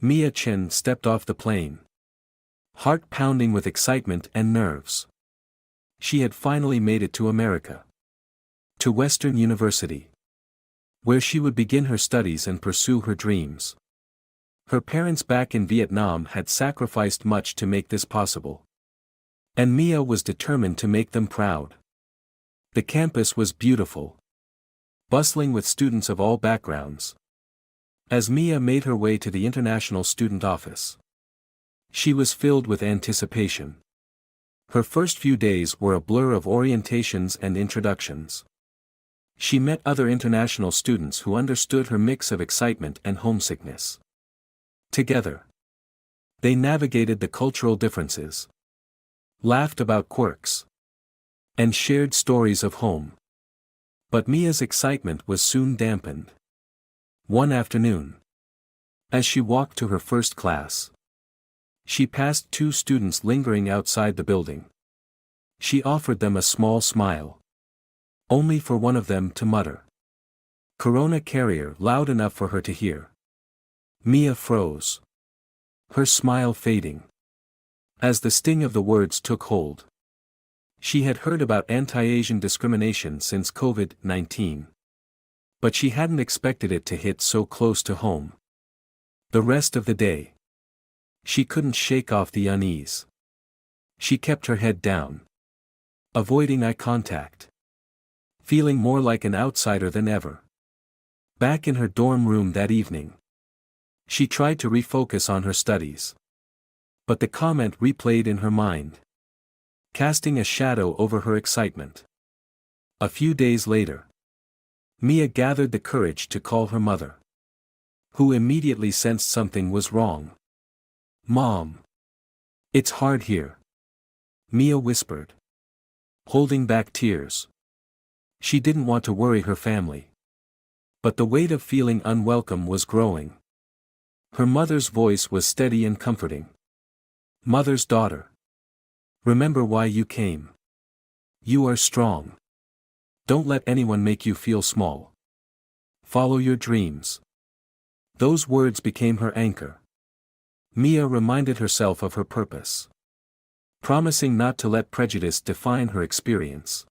Mia Chen stepped off the plane, heart pounding with excitement and nerves. She had finally made it to America. To Western University, where she would begin her studies and pursue her dreams. Her parents back in Vietnam had sacrificed much to make this possible. And Mia was determined to make them proud. The campus was beautiful, bustling with students of all backgrounds. As Mia made her way to the International Student Office, she was filled with anticipation. Her first few days were a blur of orientations and introductions. She met other international students who understood her mix of excitement and homesickness. Together, they navigated the cultural differences, laughed about quirks, and shared stories of home. But Mia's excitement was soon dampened. One afternoon, as she walked to her first class, she passed two students lingering outside the building. She offered them a small smile, only for one of them to mutter, "Corona carrier," loud enough for her to hear. Mia froze, her smile fading, as the sting of the words took hold. She had heard about anti-Asian discrimination since COVID-19. But she hadn't expected it to hit so close to home. The rest of the day, she couldn't shake off the unease. She kept her head down, avoiding eye contact, feeling more like an outsider than ever. Back in her dorm room that evening, she tried to refocus on her studies. But the comment replayed in her mind, casting a shadow over her excitement. A few days later, Mia gathered the courage to call her mother, who immediately sensed something was wrong. "Mom, it's hard here," Mia whispered, holding back tears. She didn't want to worry her family. But the weight of feeling unwelcome was growing. Her mother's voice was steady and comforting. "Mother's daughter, remember why you came. You are strong. Don't let anyone make you feel small. Follow your dreams." Those words became her anchor. Mia reminded herself of her purpose, promising not to let prejudice define her experience.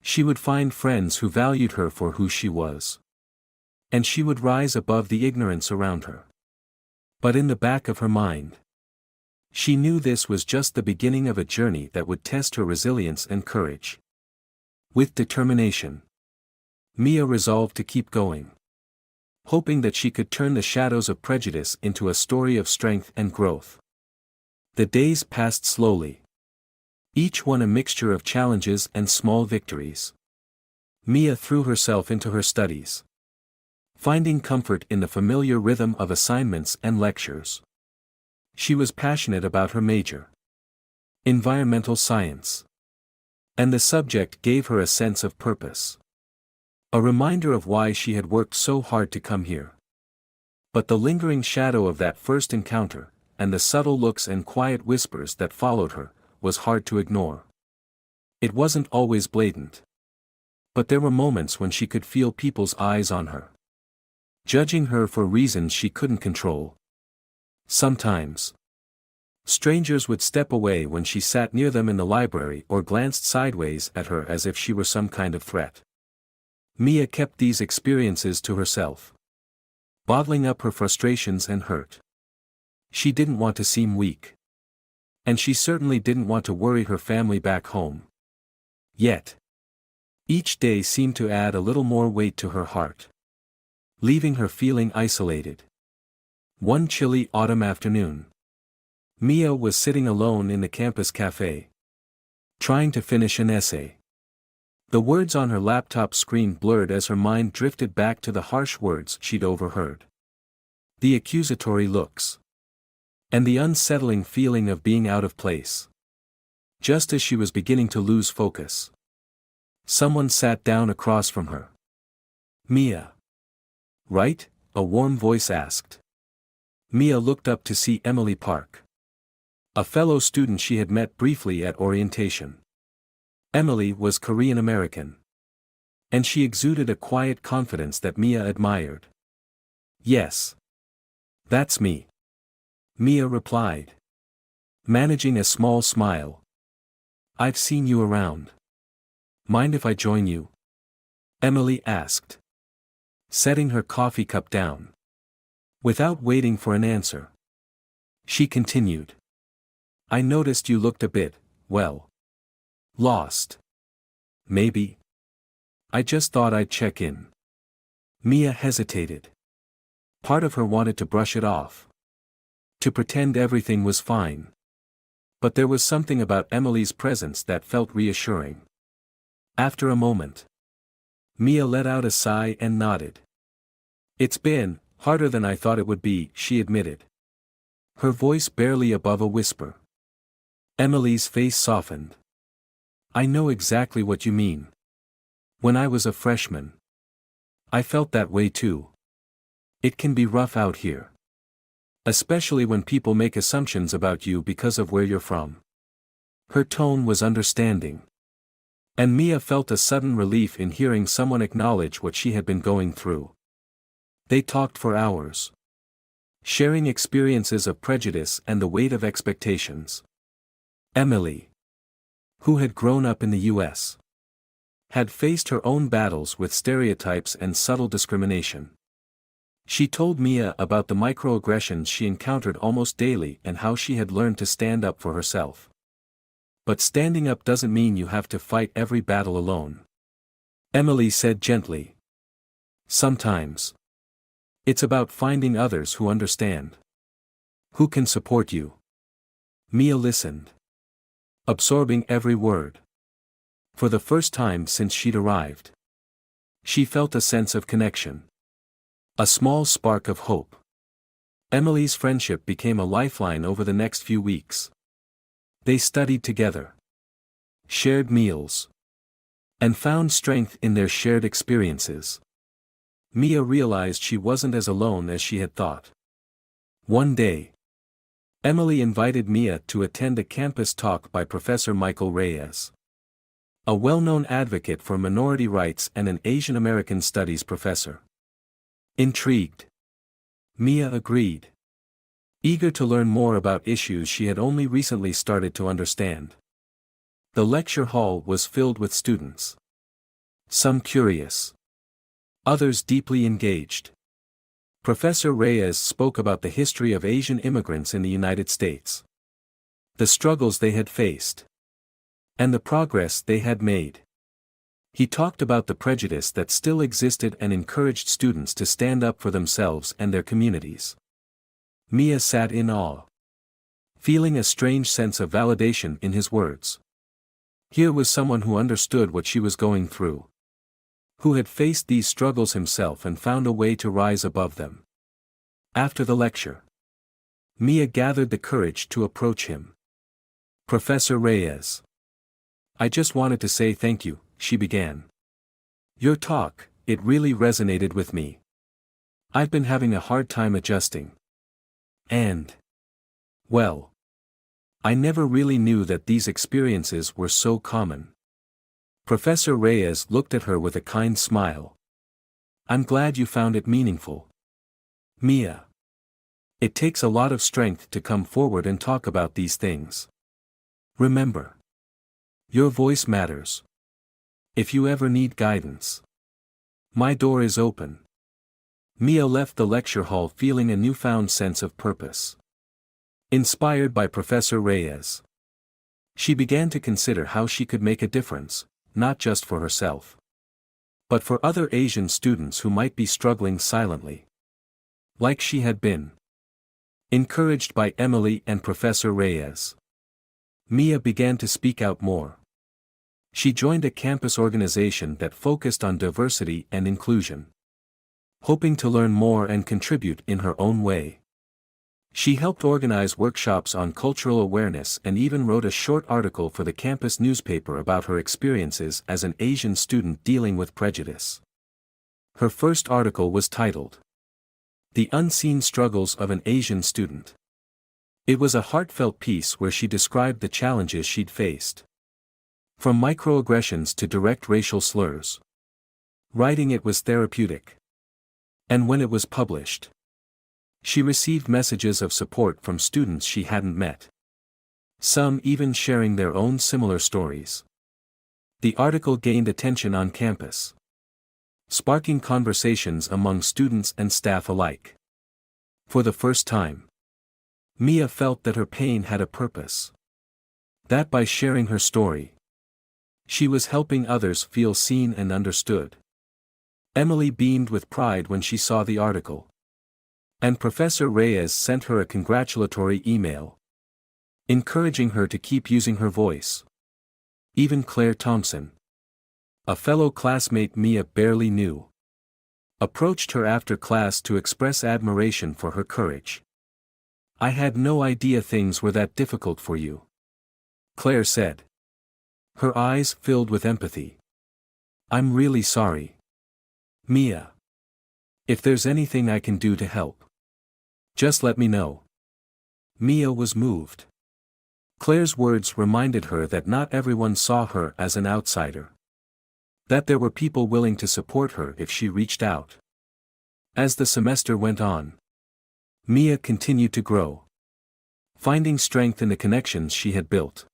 She would find friends who valued her for who she was. And she would rise above the ignorance around her. But in the back of her mind, she knew this was just the beginning of a journey that would test her resilience and courage. With determination, Mia resolved to keep going, hoping that she could turn the shadows of prejudice into a story of strength and growth. The days passed slowly, each one a mixture of challenges and small victories. Mia threw herself into her studies, finding comfort in the familiar rhythm of assignments and lectures. She was passionate about her major, environmental science, and the subject gave her a sense of purpose. A reminder of why she had worked so hard to come here. But the lingering shadow of that first encounter, and the subtle looks and quiet whispers that followed her, was hard to ignore. It wasn't always blatant. But there were moments when she could feel people's eyes on her, judging her for reasons she couldn't control. Sometimes, strangers would step away when she sat near them in the library or glanced sideways at her as if she were some kind of threat. Mia kept these experiences to herself, bottling up her frustrations and hurt. She didn't want to seem weak. And she certainly didn't want to worry her family back home. Yet, each day seemed to add a little more weight to her heart, leaving her feeling isolated. One chilly autumn afternoon, Mia was sitting alone in the campus cafe, trying to finish an essay. The words on her laptop screen blurred as her mind drifted back to the harsh words she'd overheard. The accusatory looks, and the unsettling feeling of being out of place. Just as she was beginning to lose focus, someone sat down across from her. "Mia, right?" a warm voice asked. Mia looked up to see Emily Park, a fellow student she had met briefly at orientation. Emily was Korean American, and she exuded a quiet confidence that Mia admired. "Yes. That's me," Mia replied, managing a small smile. I've seen you around. Mind if I join you? Emily asked, setting her coffee cup down. Without waiting for an answer, she continued. I noticed you looked a bit, well, lost. Maybe. I just thought I'd check in. Mia hesitated. Part of her wanted to brush it off, to pretend everything was fine. But there was something about Emily's presence that felt reassuring. After a moment, Mia let out a sigh and nodded. It's been harder than I thought it would be, she admitted, her voice barely above a whisper. Emily's face softened. I know exactly what you mean. When I was a freshman, I felt that way too. It can be rough out here. Especially when people make assumptions about you because of where you're from. Her tone was understanding. And Mia felt a sudden relief in hearing someone acknowledge what she had been going through. They talked for hours, sharing experiences of prejudice and the weight of expectations. Emily, who had grown up in the U.S., had faced her own battles with stereotypes and subtle discrimination. She told Mia about the microaggressions she encountered almost daily and how she had learned to stand up for herself. But standing up doesn't mean you have to fight every battle alone. Emily said gently. Sometimes, it's about finding others who understand, who can support you. Mia listened, absorbing every word. For the first time since she'd arrived, she felt a sense of connection. A small spark of hope. Emily's friendship became a lifeline over the next few weeks. They studied together, shared meals, and found strength in their shared experiences. Mia realized she wasn't as alone as she had thought. One day, Emily invited Mia to attend a campus talk by Professor Michael Reyes, a well-known advocate for minority rights and an Asian American studies professor. Intrigued, Mia agreed, eager to learn more about issues she had only recently started to understand. The lecture hall was filled with students, some curious, others deeply engaged. Professor Reyes spoke about the history of Asian immigrants in the United States, the struggles they had faced, and the progress they had made. He talked about the prejudice that still existed and encouraged students to stand up for themselves and their communities. Mia sat in awe, feeling a strange sense of validation in his words. Here was someone who understood what she was going through, who had faced these struggles himself and found a way to rise above them. After the lecture, Mia gathered the courage to approach him. Professor Reyes, I just wanted to say thank you, she began. Your talk, it really resonated with me. I've been having a hard time adjusting. And, well, I never really knew that these experiences were so common. Professor Reyes looked at her with a kind smile. I'm glad you found it meaningful. Mia. It takes a lot of strength to come forward and talk about these things. Remember, your voice matters. If you ever need guidance, my door is open. Mia left the lecture hall feeling a newfound sense of purpose. Inspired by Professor Reyes, she began to consider how she could make a difference, not just for herself, but for other Asian students who might be struggling silently, like she had been. Encouraged by Emily and Professor Reyes, Mia began to speak out more. She joined a campus organization that focused on diversity and inclusion, hoping to learn more and contribute in her own way. She helped organize workshops on cultural awareness and even wrote a short article for the campus newspaper about her experiences as an Asian student dealing with prejudice. Her first article was titled, The Unseen Struggles of an Asian Student. It was a heartfelt piece where she described the challenges she'd faced, from microaggressions to direct racial slurs. Writing it was therapeutic. And when it was published, She received messages of support from students she hadn't met. Some even sharing their own similar stories. The article gained attention on campus, sparking conversations among students and staff alike. For the first time, Mia felt that her pain had a purpose. That by sharing her story, she was helping others feel seen and understood. Emily beamed with pride when she saw the article. And Professor Reyes sent her a congratulatory email, encouraging her to keep using her voice. Even Claire Thompson, a fellow classmate Mia barely knew, approached her after class to express admiration for her courage. "I had no idea things were that difficult for you," Claire said, her eyes filled with empathy. "I'm really sorry, Mia. If there's anything I can do to help, just let me know." Mia was moved. Claire's words reminded her that not everyone saw her as an outsider. That there were people willing to support her if she reached out. As the semester went on, Mia continued to grow, finding strength in the connections she had built.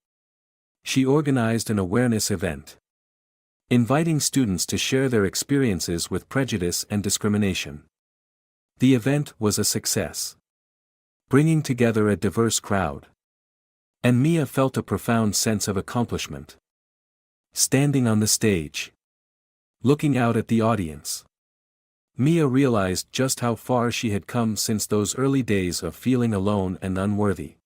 She organized an awareness event, inviting students to share their experiences with prejudice and discrimination. The event was a success, bringing together a diverse crowd. And Mia felt a profound sense of accomplishment. Standing on the stage, looking out at the audience, Mia realized just how far she had come since those early days of feeling alone and unworthy.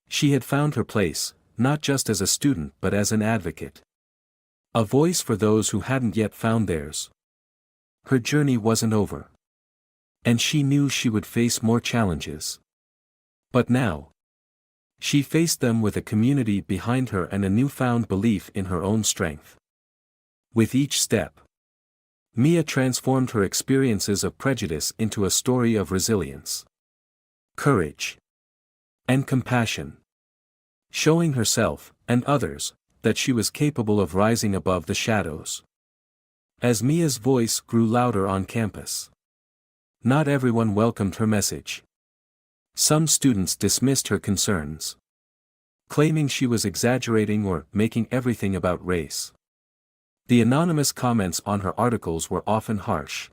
She had found her place, not just as a student but as an advocate. A voice for those who hadn't yet found theirs. Her journey wasn't over. And she knew she would face more challenges. But now, she faced them with a community behind her and a newfound belief in her own strength. With each step, Mia transformed her experiences of prejudice into a story of resilience, courage, and compassion, showing herself, and others, that she was capable of rising above the shadows. As Mia's voice grew louder on campus, not everyone welcomed her message. Some students dismissed her concerns, claiming she was exaggerating or making everything about race. The anonymous comments on her articles were often harsh,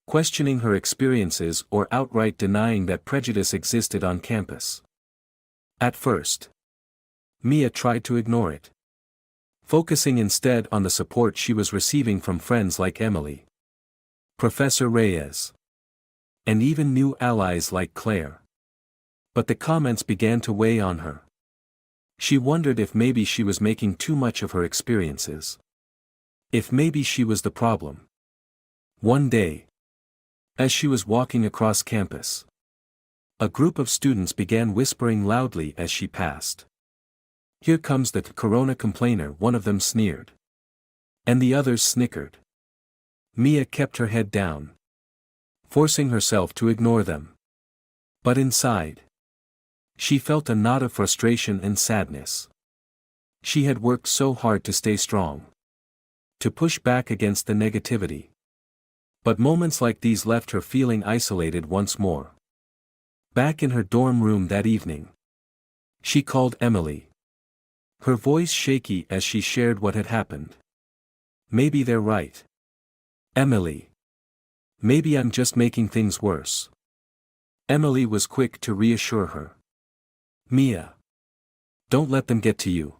questioning her experiences or outright denying that prejudice existed on campus. At first, Mia tried to ignore it, focusing instead on the support she was receiving from friends like Emily, Professor Reyes, and even new allies like Claire. But the comments began to weigh on her. She wondered if maybe she was making too much of her experiences. If maybe she was the problem. One day, as she was walking across campus, a group of students began whispering loudly as she passed. "Here comes the corona complainer," one of them sneered. And the others snickered. Mia kept her head down, forcing herself to ignore them. But inside, she felt a knot of frustration and sadness. She had worked so hard to stay strong, to push back against the negativity. But moments like these left her feeling isolated once more. Back in her dorm room that evening, she called Emily, her voice shaky as she shared what had happened. "Maybe they're right, Emily. Maybe I'm just making things worse." Emily was quick to reassure her. "Mia, don't let them get to you.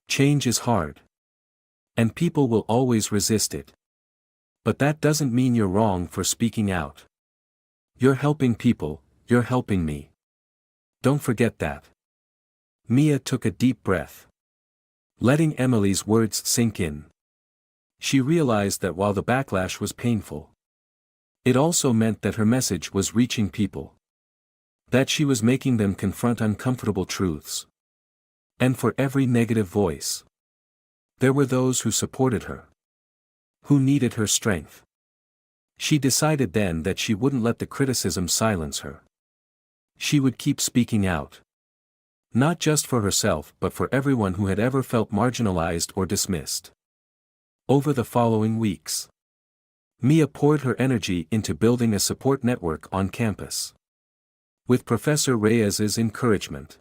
Change is hard. And people will always resist it. But that doesn't mean you're wrong for speaking out. You're helping people, you're helping me. Don't forget that." Mia took a deep breath, letting Emily's words sink in. She realized that while the backlash was painful, it also meant that her message was reaching people. That she was making them confront uncomfortable truths. And for every negative voice, there were those who supported her, who needed her strength. She decided then that she wouldn't let the criticism silence her. She would keep speaking out. Not just for herself but for everyone who had ever felt marginalized or dismissed. Over the following weeks, Mia poured her energy into building a support network on campus. With Professor Reyes's encouragement,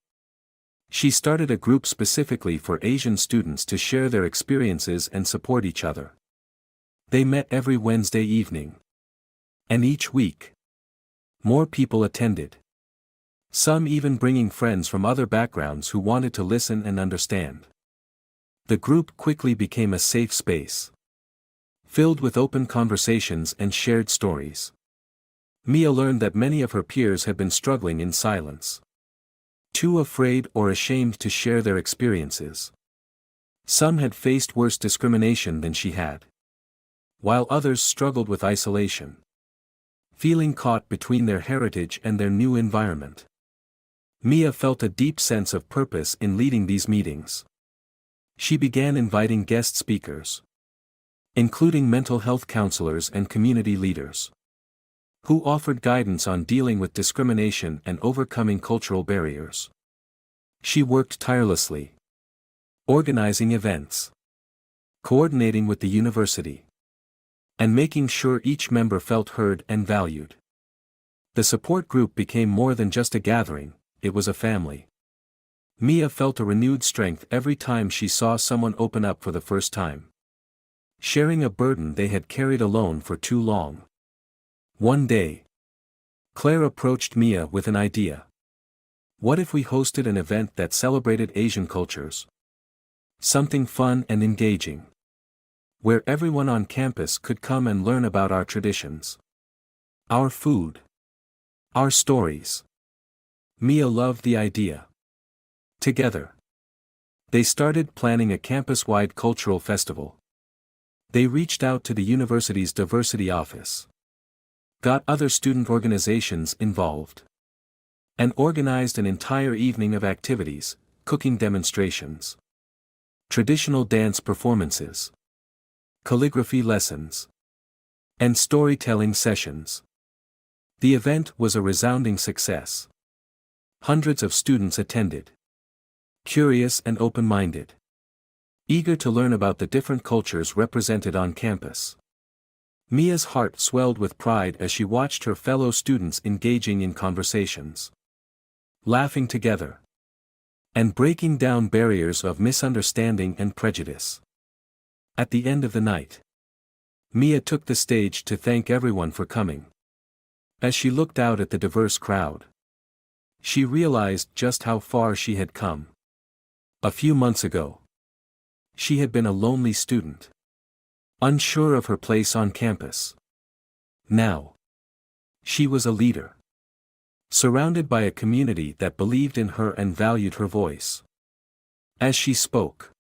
she started a group specifically for Asian students to share their experiences and support each other. They met every Wednesday evening. And each week, more people attended. Some even bringing friends from other backgrounds who wanted to listen and understand. The group quickly became a safe space, filled with open conversations and shared stories. Mia learned that many of her peers had been struggling in silence, too afraid or ashamed to share their experiences. Some had faced worse discrimination than she had, while others struggled with isolation, feeling caught between their heritage and their new environment. Mia felt a deep sense of purpose in leading these meetings. She began inviting guest speakers, including mental health counselors and community leaders, who offered guidance on dealing with discrimination and overcoming cultural barriers. She worked tirelessly, organizing events, coordinating with the university, and making sure each member felt heard and valued. The support group became more than just a gathering, it was a family. Mia felt a renewed strength every time she saw someone open up for the first time, sharing a burden they had carried alone for too long. One day, Claire approached Mia with an idea. What if we hosted an event that celebrated Asian cultures? Something fun and engaging, where everyone on campus could come and learn about our traditions, our food, our stories. Mia loved the idea. Together, they started planning a campus-wide cultural festival. They reached out to the university's diversity office, got other student organizations involved, and organized an entire evening of activities, cooking demonstrations, traditional dance performances, calligraphy lessons, and storytelling sessions. The event was a resounding success. Hundreds of students attended, curious and open-minded, eager to learn about the different cultures represented on campus. Mia's heart swelled with pride as she watched her fellow students engaging in conversations, laughing together, and breaking down barriers of misunderstanding and prejudice. At the end of the night, Mia took the stage to thank everyone for coming. As she looked out at the diverse crowd, she realized just how far she had come. A few months ago, she had been a lonely student, unsure of her place on campus. Now, she was a leader, surrounded by a community that believed in her and valued her voice. As she spoke,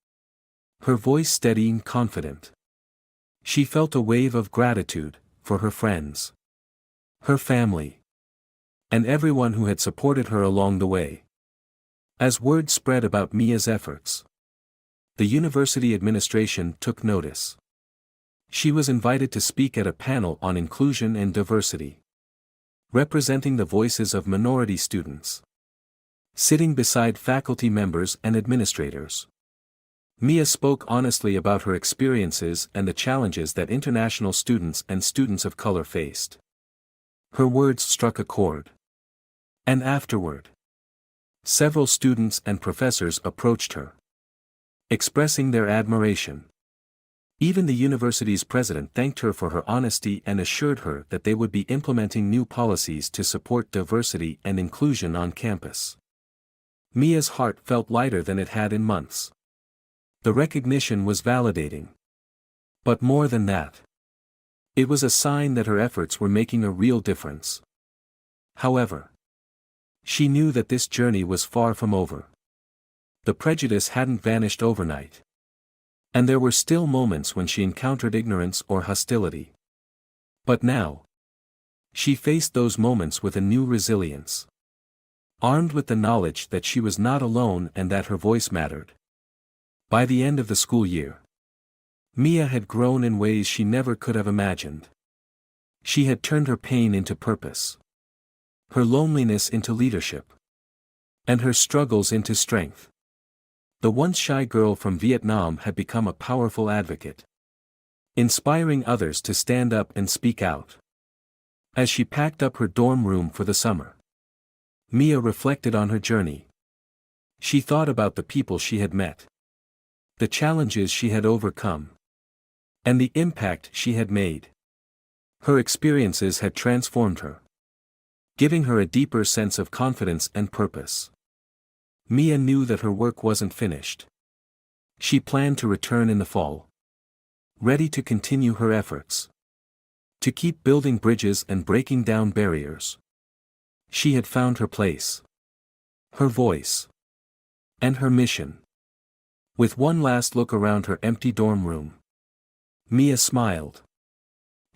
her voice steady and confident, she felt a wave of gratitude for her friends, her family, and everyone who had supported her along the way. As word spread about Mia's efforts, the university administration took notice. She was invited to speak at a panel on inclusion and diversity, representing the voices of minority students, sitting beside faculty members and administrators. Mia spoke honestly about her experiences and the challenges that international students and students of color faced. Her words struck a chord. And afterward, several students and professors approached her, expressing their admiration. Even the university's president thanked her for her honesty and assured her that they would be implementing new policies to support diversity and inclusion on campus. Mia's heart felt lighter than it had in months. The recognition was validating. But more than that, it was a sign that her efforts were making a real difference. However, she knew that this journey was far from over. The prejudice hadn't vanished overnight. And there were still moments when she encountered ignorance or hostility. But now, she faced those moments with a new resilience, armed with the knowledge that she was not alone and that her voice mattered. By the end of the school year, Mia had grown in ways she never could have imagined. She had turned her pain into purpose, her loneliness into leadership, and her struggles into strength. The once shy girl from Vietnam had become a powerful advocate, inspiring others to stand up and speak out. As she packed up her dorm room for the summer, Mia reflected on her journey. She thought about the people she had met, the challenges she had overcome, and the impact she had made. Her experiences had transformed her, giving her a deeper sense of confidence and purpose. Mia knew that her work wasn't finished. She planned to return in the fall, ready to continue her efforts, to keep building bridges and breaking down barriers. She had found her place, her voice, and her mission. With one last look around her empty dorm room, Mia smiled.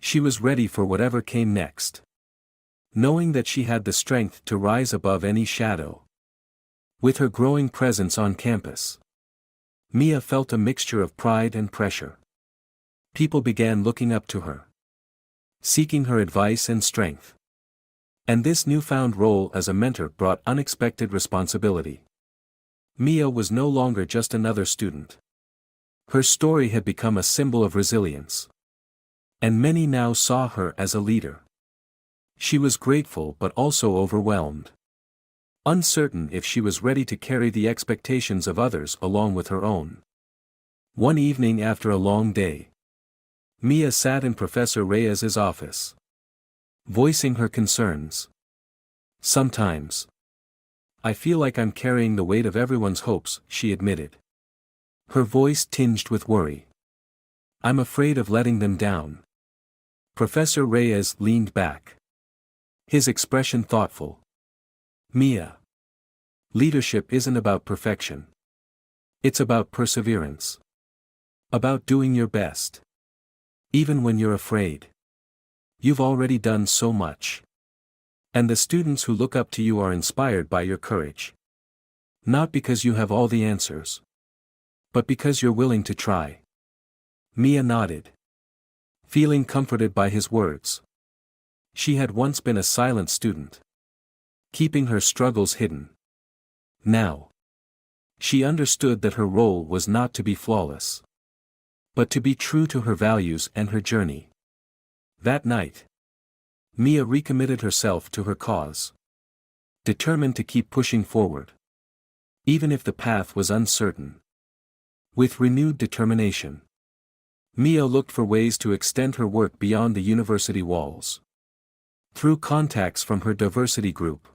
She was ready for whatever came next, knowing that she had the strength to rise above any shadow. With her growing presence on campus, Mia felt a mixture of pride and pressure. People began looking up to her, seeking her advice and strength. And this newfound role as a mentor brought unexpected responsibility. Mia was no longer just another student. Her story had become a symbol of resilience, and many now saw her as a leader. She was grateful but also overwhelmed, uncertain if she was ready to carry the expectations of others along with her own. One evening after a long day, Mia sat in Professor Reyes's office, voicing her concerns. "Sometimes I feel like I'm carrying the weight of everyone's hopes," she admitted, her voice tinged with worry. "I'm afraid of letting them down." Professor Reyes leaned back, his expression thoughtful. "Mia, leadership isn't about perfection. It's about perseverance. About doing your best, even when you're afraid. You've already done so much. And the students who look up to you are inspired by your courage. Not because you have all the answers, but because you're willing to try." Mia nodded, feeling comforted by his words. She had once been a silent student, keeping her struggles hidden. Now, she understood that her role was not to be flawless, but to be true to her values and her journey. That night, Mia recommitted herself to her cause, determined to keep pushing forward, even if the path was uncertain. With renewed determination, Mia looked for ways to extend her work beyond the university walls. Through contacts from her diversity group,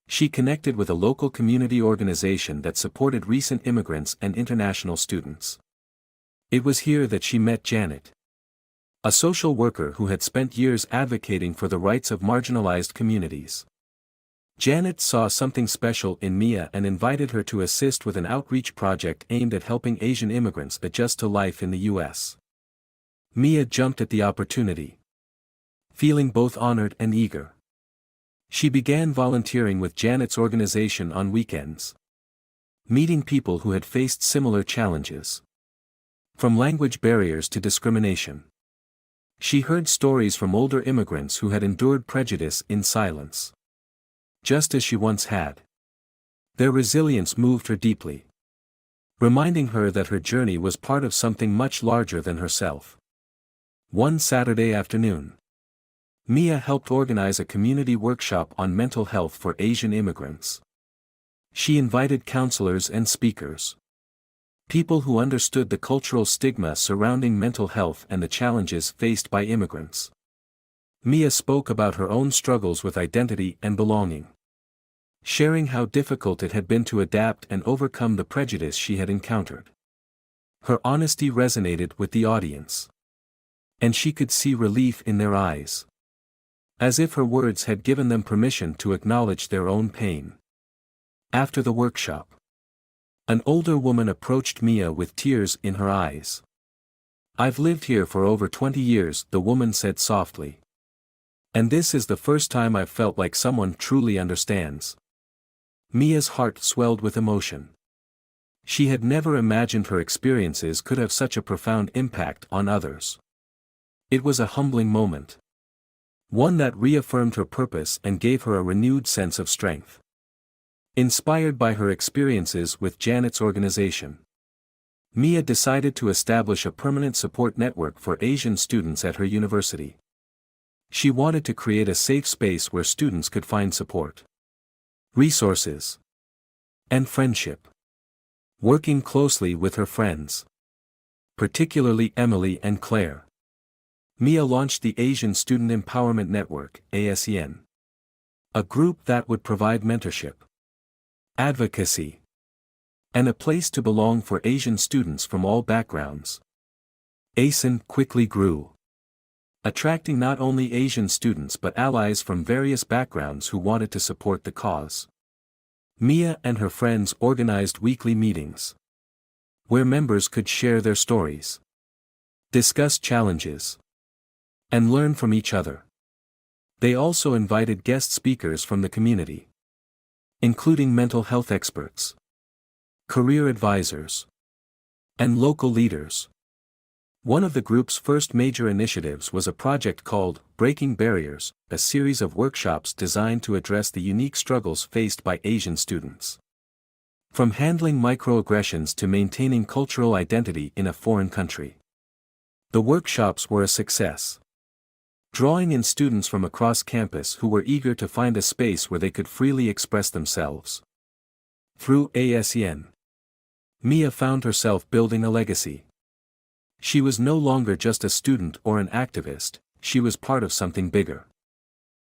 she connected with a local community organization that supported recent immigrants and international students. It was here that she met Janet, a social worker who had spent years advocating for the rights of marginalized communities. Janet saw something special in Mia and invited her to assist with an outreach project aimed at helping Asian immigrants adjust to life in the U.S. Mia jumped at the opportunity, feeling both honored and eager. She began volunteering with Janet's organization on weekends, meeting people who had faced similar challenges, from language barriers to discrimination. She heard stories from older immigrants who had endured prejudice in silence, just as she once had. Their resilience moved her deeply, reminding her that her journey was part of something much larger than herself. One Saturday afternoon, Mia helped organize a community workshop on mental health for Asian immigrants. She invited counselors and speakers, people who understood the cultural stigma surrounding mental health and the challenges faced by immigrants. Mia spoke about her own struggles with identity and belonging, sharing how difficult it had been to adapt and overcome the prejudice she had encountered. Her honesty resonated with the audience, and she could see relief in their eyes, as if her words had given them permission to acknowledge their own pain. After the workshop, an older woman approached Mia with tears in her eyes. "I've lived here for over 20 years," the woman said softly. "And this is the first time I've felt like someone truly understands." Mia's heart swelled with emotion. She had never imagined her experiences could have such a profound impact on others. It was a humbling moment, one that reaffirmed her purpose and gave her a renewed sense of strength. Inspired by her experiences with Janet's organization, Mia decided to establish a permanent support network for Asian students at her university. She wanted to create a safe space where students could find support, resources, and friendship. Working closely with her friends, particularly Emily and Claire, Mia launched the Asian Student Empowerment Network, ASEN. A group that would provide mentorship, advocacy, and a place to belong for Asian students from all backgrounds. ASEN quickly grew, attracting not only Asian students but allies from various backgrounds who wanted to support the cause. Mia and her friends organized weekly meetings, where members could share their stories, discuss challenges, and learn from each other. They also invited guest speakers from the community, including mental health experts, career advisors, and local leaders. One of the group's first major initiatives was a project called Breaking Barriers, a series of workshops designed to address the unique struggles faced by Asian students. From handling microaggressions to maintaining cultural identity in a foreign country, the workshops were a success, drawing in students from across campus who were eager to find a space where they could freely express themselves. Through ASEN, Mia found herself building a legacy. She was no longer just a student or an activist, she was part of something bigger.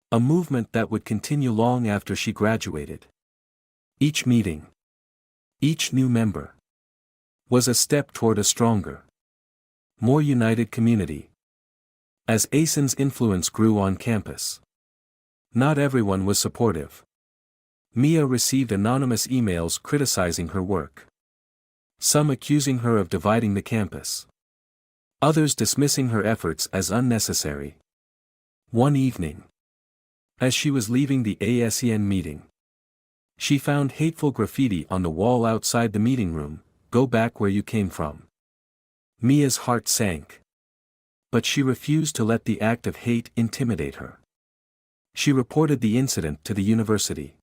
A movement that would continue long after she graduated. Each meeting, each new member, was a step toward a stronger, more united community. As ASEN's influence grew on campus, not everyone was supportive. Mia received anonymous emails criticizing her work, some accusing her of dividing the campus, others dismissing her efforts as unnecessary. One evening, as she was leaving the ASEN meeting, she found hateful graffiti on the wall outside the meeting room, "Go back where you came from." Mia's heart sank. But she refused to let the act of hate intimidate her. She reported the incident to the university.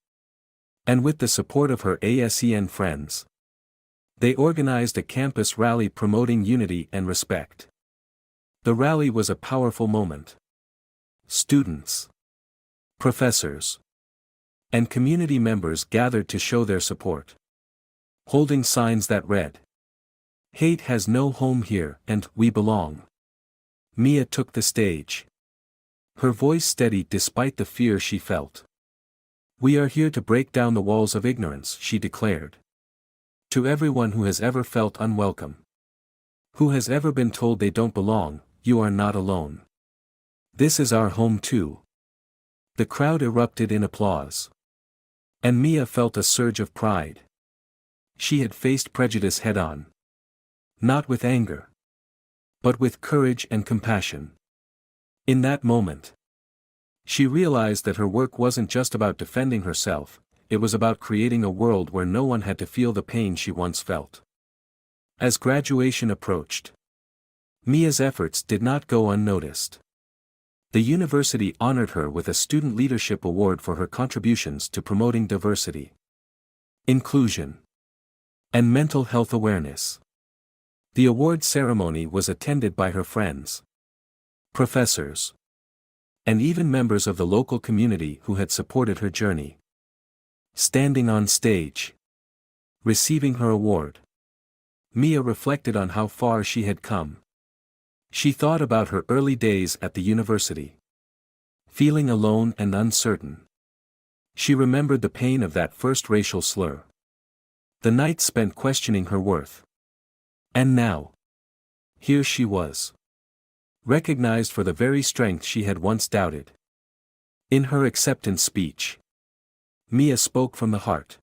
And with the support of her ASEN friends, they organized a campus rally promoting unity and respect. The rally was a powerful moment. Students, professors, and community members gathered to show their support, holding signs that read, "Hate has no home here," and "We belong." Mia took the stage, her voice steady despite the fear she felt. "We are here to break down the walls of ignorance," she declared. "To everyone who has ever felt unwelcome, who has ever been told they don't belong, you are not alone. This is our home too." The crowd erupted in applause. And Mia felt a surge of pride. She had faced prejudice head-on. Not with anger, but with courage and compassion. In that moment, she realized that her work wasn't just about defending herself, it was about creating a world where no one had to feel the pain she once felt. As graduation approached, Mia's efforts did not go unnoticed. The university honored her with a Student Leadership Award for her contributions to promoting diversity, inclusion, and mental health awareness. The award ceremony was attended by her friends, professors, and even members of the local community who had supported her journey. Standing on stage, receiving her award, Mia reflected on how far she had come. She thought about her early days at the university, feeling alone and uncertain. She remembered the pain of that first racial slur, the nights spent questioning her worth. And now, here she was, recognized for the very strength she had once doubted. In her acceptance speech, Mia spoke from the heart.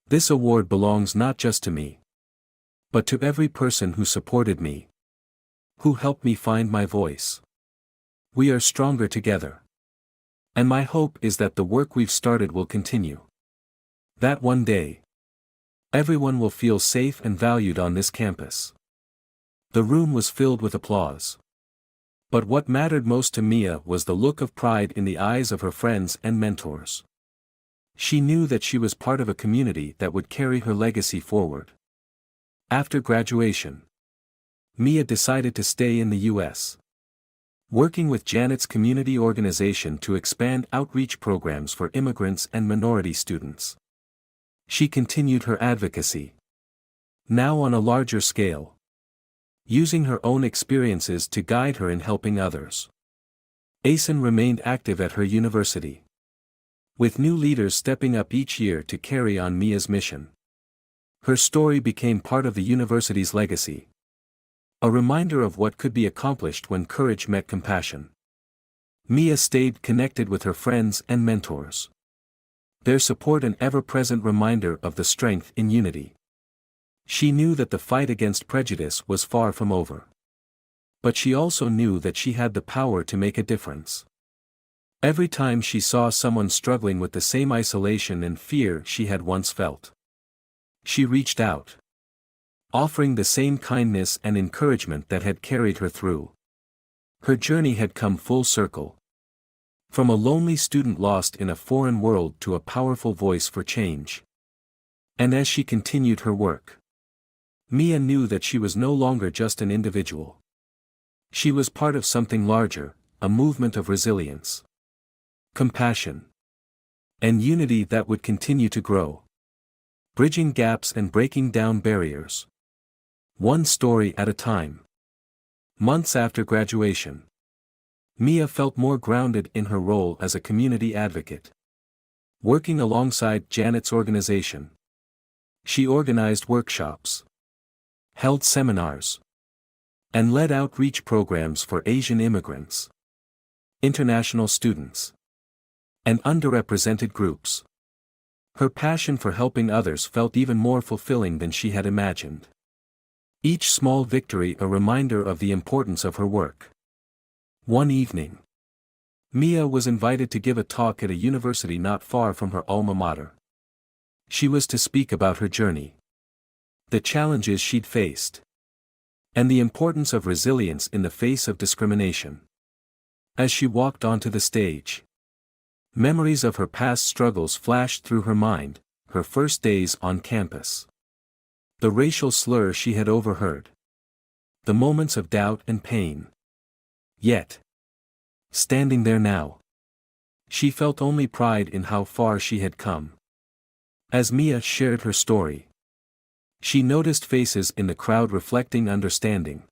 "This award belongs not just to me, but to every person who supported me, who helped me find my voice. We are stronger together. And my hope is that the work we've started will continue. That one day, everyone will feel safe and valued on this campus." The room was filled with applause. But what mattered most to Mia was the look of pride in the eyes of her friends and mentors. She knew that she was part of a community that would carry her legacy forward. After graduation, Mia decided to stay in the U.S., working with Janet's community organization to expand outreach programs for immigrants and minority students. She continued her advocacy, now on a larger scale, using her own experiences to guide her in helping others. Asen remained active at her university, with new leaders stepping up each year to carry on Mia's mission. Her story became part of the university's legacy, a reminder of what could be accomplished when courage met compassion. Mia stayed connected with her friends and mentors, their support an ever-present reminder of the strength in unity. She knew that the fight against prejudice was far from over. But she also knew that she had the power to make a difference. Every time she saw someone struggling with the same isolation and fear she had once felt, she reached out, offering the same kindness and encouragement that had carried her through. Her journey had come full circle, from a lonely student lost in a foreign world to a powerful voice for change. And as she continued her work, Mia knew that she was no longer just an individual. She was part of something larger, a movement of resilience, compassion, and unity that would continue to grow, bridging gaps and breaking down barriers, one story at a time. Months after graduation, Mia felt more grounded in her role as a community advocate. Working alongside Janet's organization, she organized workshops, held seminars, and led outreach programs for Asian immigrants, international students, and underrepresented groups. Her passion for helping others felt even more fulfilling than she had imagined. Each small victory a reminder of the importance of her work. One evening, Mia was invited to give a talk at a university not far from her alma mater. She was to speak about her journey, the challenges she'd faced, and the importance of resilience in the face of discrimination. As she walked onto the stage, memories of her past struggles flashed through her mind, her first days on campus, the racial slur she had overheard, the moments of doubt and pain. Yet, standing there now, she felt only pride in how far she had come. As Mia shared her story, she noticed faces in the crowd reflecting understanding,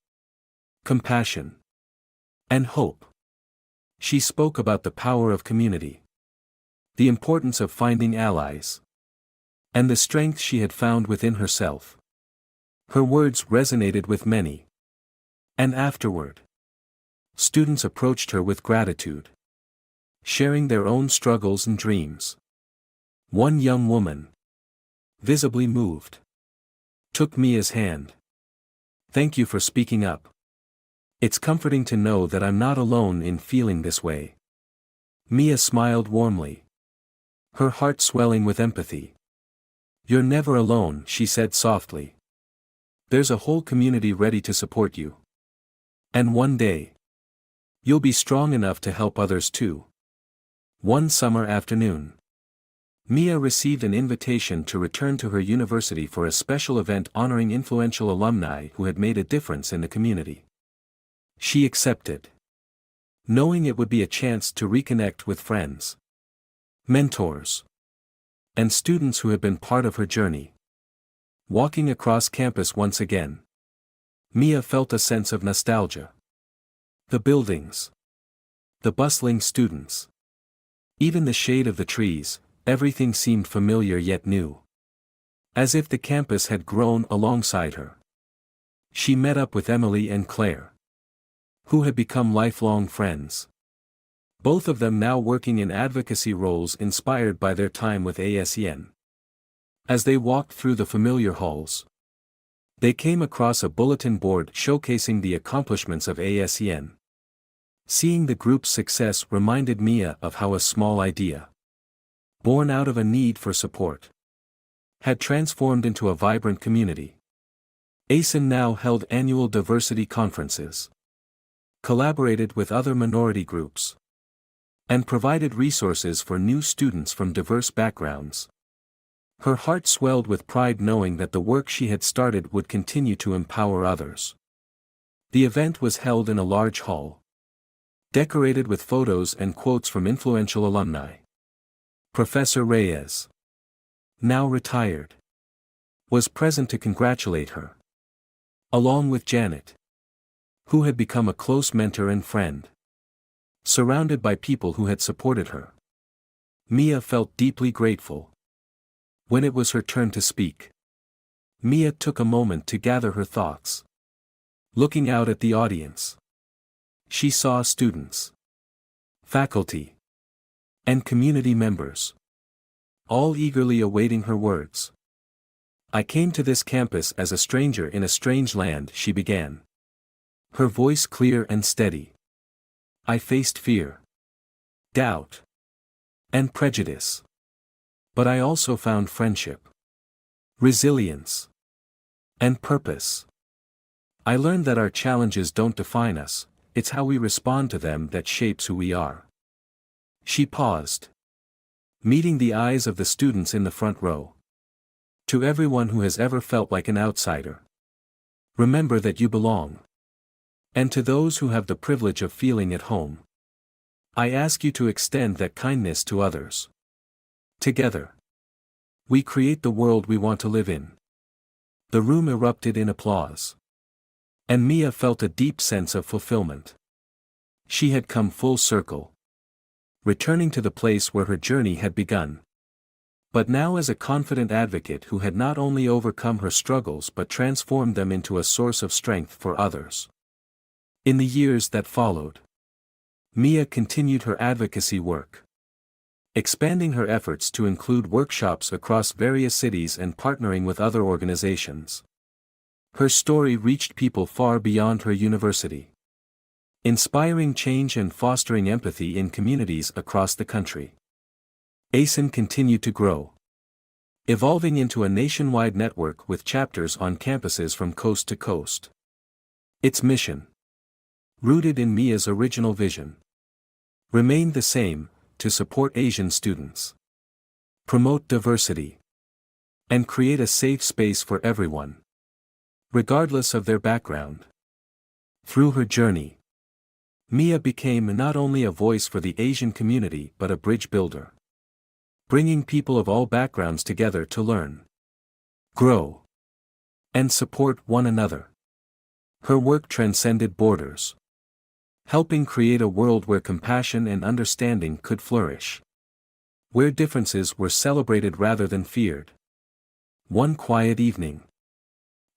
compassion, and hope. She spoke about the power of community, the importance of finding allies, and the strength she had found within herself. Her words resonated with many. And afterward, students approached her with gratitude, sharing their own struggles and dreams. One young woman, visibly moved, took Mia's hand. "Thank you for speaking up. It's comforting to know that I'm not alone in feeling this way." Mia smiled warmly, her heart swelling with empathy. "You're never alone," she said softly. "There's a whole community ready to support you. And one day, you'll be strong enough to help others too." One summer afternoon, Mia received an invitation to return to her university for a special event honoring influential alumni who had made a difference in the community. She accepted, knowing it would be a chance to reconnect with friends, mentors, and students who had been part of her journey. Walking across campus once again, Mia felt a sense of nostalgia. The buildings, the bustling students, even the shade of the trees, everything seemed familiar yet new. As if the campus had grown alongside her. She met up with Emily and Claire, who had become lifelong friends. Both of them now working in advocacy roles inspired by their time with ASEAN. As they walked through the familiar halls, they came across a bulletin board showcasing the accomplishments of ASEAN. Seeing the group's success reminded Mia of how a small idea, born out of a need for support, had transformed into a vibrant community. ASEAN now held annual diversity conferences, collaborated with other minority groups, and provided resources for new students from diverse backgrounds. Her heart swelled with pride knowing that the work she had started would continue to empower others. The event was held in a large hall, decorated with photos and quotes from influential alumni. Professor Reyes, now retired, was present to congratulate her, along with Janet, who had become a close mentor and friend. Surrounded by people who had supported her, Mia felt deeply grateful. When it was her turn to speak, Mia took a moment to gather her thoughts. Looking out at the audience, she saw students, faculty, and community members, all eagerly awaiting her words. "I came to this campus as a stranger in a strange land," she began, her voice clear and steady. "I faced fear, doubt, and prejudice. But I also found friendship, resilience, and purpose. I learned that our challenges don't define us, it's how we respond to them that shapes who we are." She paused, meeting the eyes of the students in the front row. "To everyone who has ever felt like an outsider, remember that you belong. And to those who have the privilege of feeling at home, I ask you to extend that kindness to others. Together, we create the world we want to live in." The room erupted in applause, and Mia felt a deep sense of fulfillment. She had come full circle, returning to the place where her journey had begun. But now as a confident advocate who had not only overcome her struggles but transformed them into a source of strength for others. In the years that followed, Mia continued her advocacy work, expanding her efforts to include workshops across various cities and partnering with other organizations. Her story reached people far beyond her university, inspiring change and fostering empathy in communities across the country. ASIN continued to grow, evolving into a nationwide network with chapters on campuses from coast to coast. Its mission, rooted in Mia's original vision, remained the same: to support Asian students, promote diversity, and create a safe space for everyone, regardless of their background. Through her journey, Mia became not only a voice for the Asian community but a bridge builder, bringing people of all backgrounds together to learn, grow, and support one another. Her work transcended borders, helping create a world where compassion and understanding could flourish, where differences were celebrated rather than feared. One quiet evening,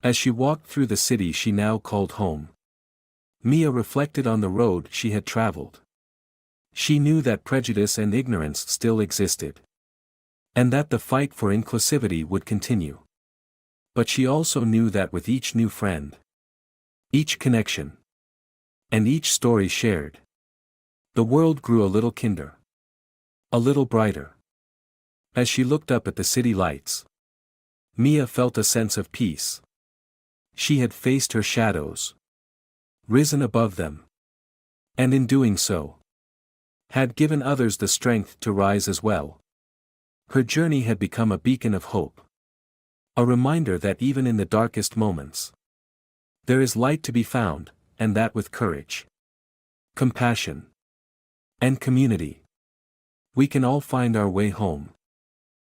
as she walked through the city she now called home, Mia reflected on the road she had traveled. She knew that prejudice and ignorance still existed, and that the fight for inclusivity would continue. But she also knew that with each new friend, each connection, and each story shared, the world grew a little kinder, a little brighter. As she looked up at the city lights, Mia felt a sense of peace. She had faced her shadows, risen above them, and in doing so, had given others the strength to rise as well. Her journey had become a beacon of hope, a reminder that even in the darkest moments, there is light to be found, and that with courage, compassion, and community, we can all find our way home.